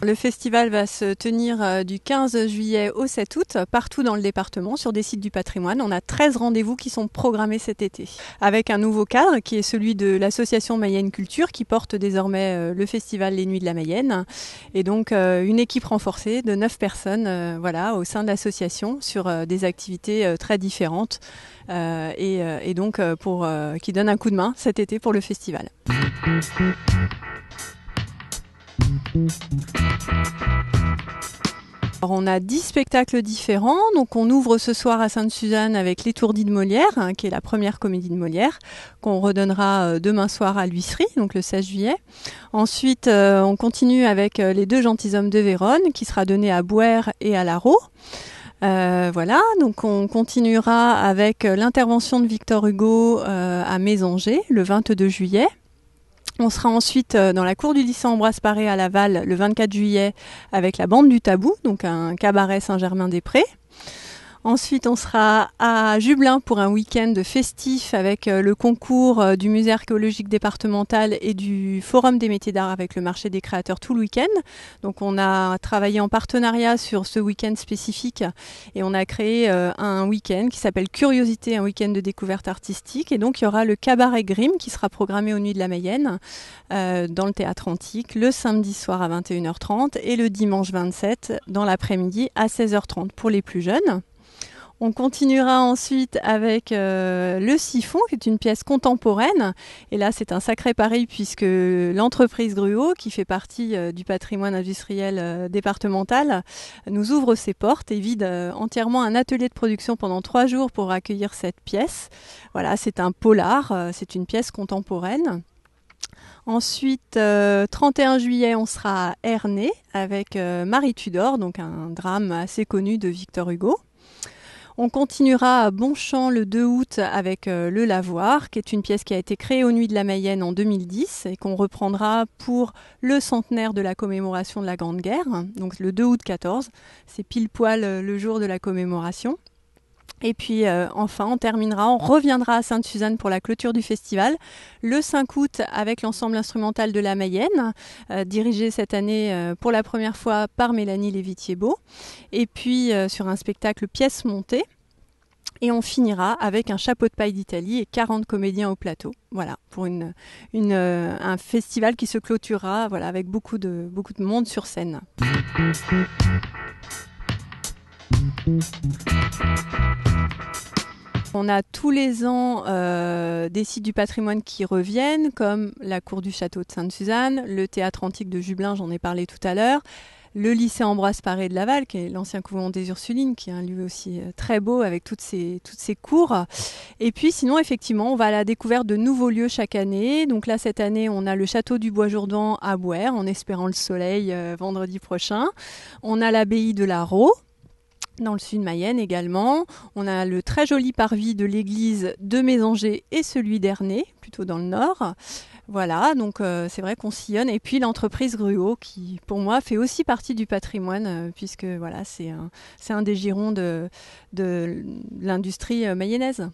Le festival va se tenir du 15 juillet au 7 août, partout dans le département, sur des sites du patrimoine. On a 13 rendez-vous qui sont programmés cet été, avec un nouveau cadre qui est celui de l'association Mayenne Culture, qui porte désormais le festival Les Nuits de la Mayenne. Et donc une équipe renforcée de 9 personnes au sein de l'association sur des activités très différentes et donc qui donne un coup de main cet été pour le festival. Alors on a 10 spectacles différents, donc on ouvre ce soir à Sainte-Suzanne avec L'étourdi de Molière, qui est la première comédie de Molière, qu'on redonnera demain soir à l'Huisserie, donc le 16 juillet. Ensuite, on continue avec Les deux gentilshommes de Vérone, qui sera donné à Bouers et à Larraux. Donc on continuera avec l'intervention de Victor Hugo à Mésanger, le 22 juillet. On sera ensuite dans la cour du lycée Ambroise Paré à Laval le 24 juillet avec la Bande du Tabou, donc un cabaret Saint-Germain-des-Prés. Ensuite, on sera à Jublain pour un week-end festif avec le concours du musée archéologique départemental et du forum des métiers d'art avec le marché des créateurs tout le week-end. Donc on a travaillé en partenariat sur ce week-end spécifique et on a créé un week-end qui s'appelle Curiosité, un week-end de découverte artistique. Et donc il y aura le cabaret Grimm qui sera programmé aux Nuits de la Mayenne dans le théâtre antique le samedi soir à 21h30 et le dimanche 27 dans l'après-midi à 16h30 pour les plus jeunes. On continuera ensuite avec Le Siphon, qui est une pièce contemporaine. Et là, c'est un sacré pari puisque l'entreprise Gruau, qui fait partie du patrimoine industriel départemental, nous ouvre ses portes et vide entièrement un atelier de production pendant 3 jours pour accueillir cette pièce. Voilà, c'est un polar, c'est une pièce contemporaine. Ensuite, 31 juillet, on sera à Ernée avec Marie Tudor, donc un drame assez connu de Victor Hugo. On continuera à Bonchamp le 2 août avec Le Lavoir, qui est une pièce qui a été créée aux Nuits de la Mayenne en 2010 et qu'on reprendra pour le centenaire de la commémoration de la Grande Guerre, donc le 2 août 14. C'est pile poil le jour de la commémoration. Et puis enfin, on reviendra à Sainte-Suzanne pour la clôture du festival le 5 août avec l'ensemble instrumental de la Mayenne, dirigé cette année pour la première fois par Mélanie Lévy-Thiebaud. Et puis sur un spectacle pièce montée. Et on finira avec un chapeau de paille d'Italie et 40 comédiens au plateau. Voilà, pour un festival qui se clôturera avec beaucoup de monde sur scène. On a tous les ans des sites du patrimoine qui reviennent, comme la cour du château de Sainte-Suzanne, le théâtre antique de Jublain, j'en ai parlé tout à l'heure, le lycée Ambroise Paré de Laval, qui est l'ancien couvent des Ursulines, qui est un lieu aussi très beau avec toutes ces cours. Et puis sinon, effectivement, on va à la découverte de nouveaux lieux chaque année. Donc là, cette année, on a le château du Bois-Jourdan à Bouers, en espérant le soleil vendredi prochain. On a l'abbaye de Larraux, dans le sud Mayenne également. On a le très joli parvis de l'église de Mésanger et celui d'Ernée, plutôt dans le nord. Voilà, donc c'est vrai qu'on sillonne. Et puis l'entreprise Gruau, qui pour moi fait aussi partie du patrimoine, puisque voilà, c'est un des girons de l'industrie mayonnaise.